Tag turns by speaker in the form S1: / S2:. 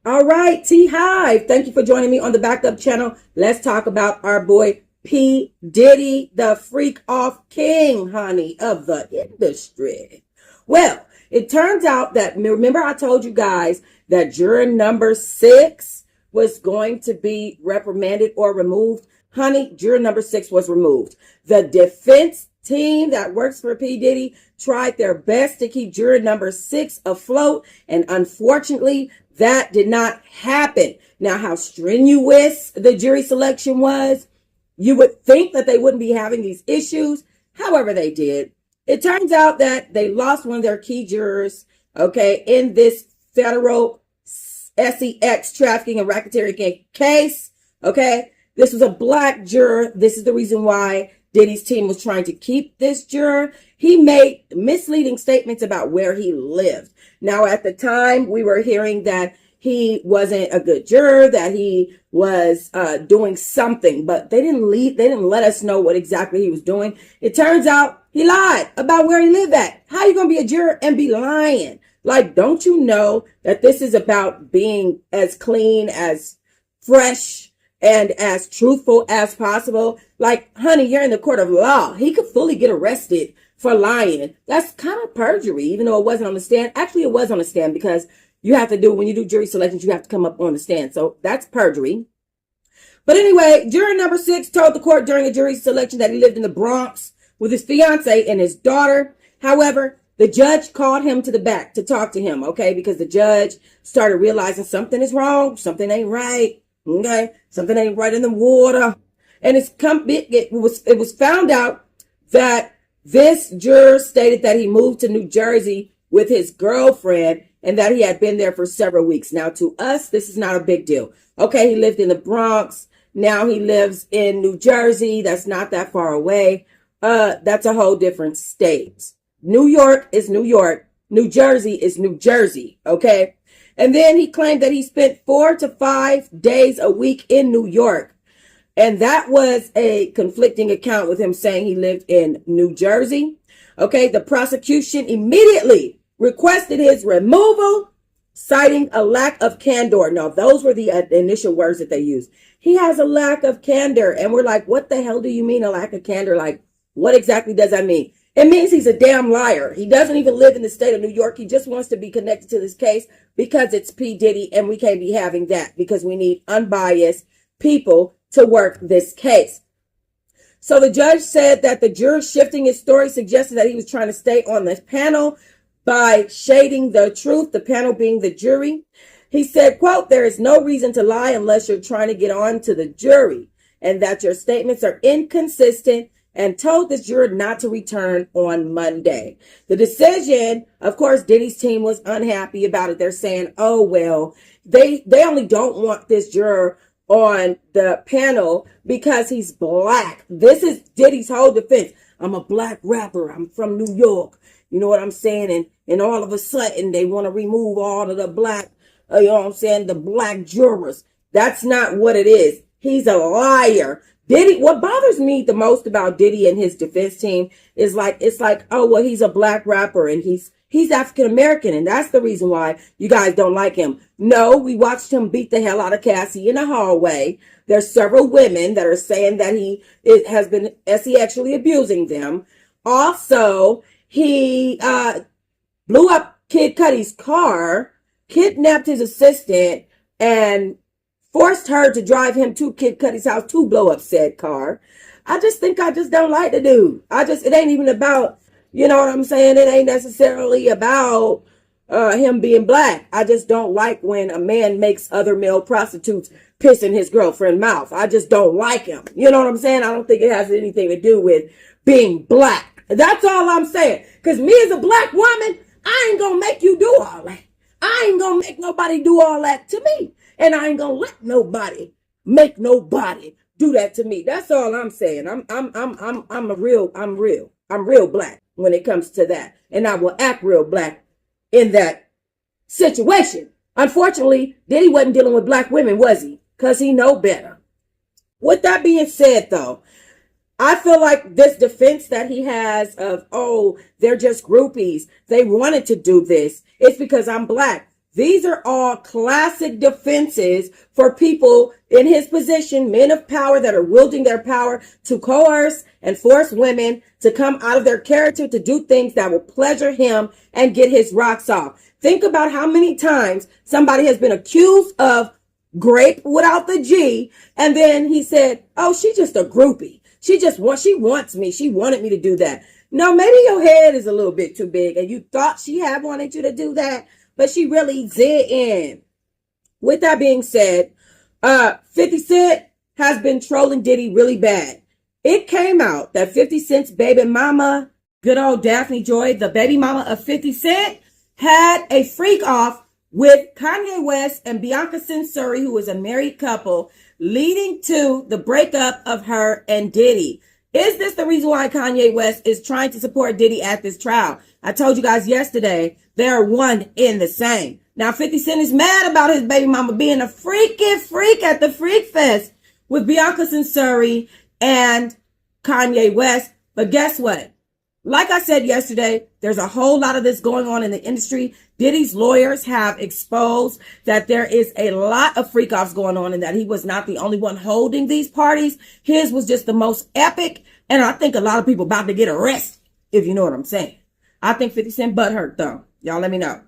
S1: All right, Teahive, thank you for joining me on the backup channel. Let's talk about our boy P. Diddy, the freak off king, honey, of the industry. Well, it turns out that, remember I told you guys that juror number 6 was going to be reprimanded or removed? Honey, juror number 6 was removed. The defense team that works for P. Diddy tried their best to keep juror number 6 afloat, and unfortunately, that did not happen. Now, how strenuous the jury selection was, you would think that they wouldn't be having these issues. However, they did. It turns out that they lost one of their key jurors, okay, in this federal sex trafficking and racketeering case, okay? This was a black juror. This is the reason why Diddy's team was trying to keep this juror. He made misleading statements about where he lived. Now, at the time, we were hearing that he wasn't a good juror, that he was doing something, but they didn't let us know what exactly he was doing. It turns out he lied about where he lived at. How are you going to be a juror and be lying? Like, don't you know that this is about being as clean, as fresh, and as truthful as possible? Like, honey, you're in the court of law. He could fully get arrested for lying. That's kind of perjury, even though it wasn't on the stand. Actually, it was on the stand, because you have to do, when you do jury selections, you have to come up on the stand. So that's perjury. But anyway, juror number 6 told the court during a jury selection that he lived in the Bronx with his fiance and his daughter. However, the judge called him to the back to talk to him, okay? Because the judge started realizing something is wrong. Something ain't right, okay? Something ain't right in the water. And it was found out that this juror stated that he moved to New Jersey with his girlfriend and that he had been there for several weeks. Now, to us, this is not a big deal. Okay, he lived in the Bronx. Now he lives in New Jersey. That's not that far away. That's a whole different state. New York is New York. New Jersey is New Jersey. Okay. And then he claimed that he spent 4 to 5 days a week in New York. And that was a conflicting account with him saying he lived in New Jersey. Okay. The prosecution immediately requested his removal, citing a lack of candor. Now, those were the initial words that they used. He has a lack of candor. And we're like, what the hell do you mean a lack of candor? Like, what exactly does that mean? It means he's a damn liar. He doesn't even live in the state of New York. He just wants to be connected to this case because it's P. Diddy, and we can't be having that because we need unbiased people to work this case. So the judge said that the juror shifting his story suggested that he was trying to stay on the panel by shading the truth, the panel being the jury. He said, quote, "There is no reason to lie unless you're trying to get on to the jury, and that your statements are inconsistent," and told this juror not to return on Monday. The decision, of course, Diddy's team was unhappy about it. They're saying, oh, well, they only don't want this juror on the panel because he's black. This is Diddy's whole defense. I'm a black rapper. I'm from New York. You know what I'm saying? And all of a sudden they want to remove all of the black, you know what I'm saying, the black jurors. That's not what it is. He's a liar. Diddy, what bothers me the most about Diddy and his defense team is like, it's like, oh, well, he's a black rapper and he's African American, and that's the reason why you guys don't like him. No, we watched him beat the hell out of Cassie in the hallway. There's several women that are saying that he has been sexually abusing them. Also, he blew up Kid Cudi's car, kidnapped his assistant, and forced her to drive him to Kid Cudi's house to blow up said car. I just don't like the dude. It ain't even about, you know what I'm saying? It ain't necessarily about him being black. I just don't like when a man makes other male prostitutes piss in his girlfriend's mouth. I just don't like him. You know what I'm saying? I don't think it has anything to do with being black. That's all I'm saying. Because me as a black woman, I ain't gonna make you do all that. I ain't gonna make nobody do all that to me. And I ain't gonna let nobody make nobody do that to me. That's all I'm saying. I'm real black when it comes to that. And I will act real black in that situation. Unfortunately, Diddy wasn't dealing with black women, was he? Because he know better. With that being said, though, I feel like this defense that he has of, oh, they're just groupies. They wanted to do this. It's because I'm black. These are all classic defenses for people in his position, men of power that are wielding their power to coerce and force women to come out of their character to do things that will pleasure him and get his rocks off. Think about how many times somebody has been accused of grape without the G, and then he said, oh, she's just a groupie. She wants me. She wanted me to do that. No, maybe your head is a little bit too big and you thought she had wanted you to do that, but she really didn't. With that being said, 50 Cent has been trolling Diddy really bad. It came out that 50 Cent's baby mama, good old Daphne Joy, the baby mama of 50 Cent, had a freak off with Kanye West and Bianca Censori, who is a married couple, leading to the breakup of her and Diddy. Is this the reason why Kanye West is trying to support Diddy at this trial? I told you guys yesterday, they're one in the same. Now, 50 Cent is mad about his baby mama being a freaking freak at the Freak Fest with Bianca Censori and Kanye West. But guess what? Like I said yesterday, there's a whole lot of this going on in the industry. Diddy's lawyers have exposed that there is a lot of freak-offs going on and that he was not the only one holding these parties. His was just the most epic. And I think a lot of people about to get arrested, if you know what I'm saying. I think 50 Cent butthurt, though. Y'all let me know.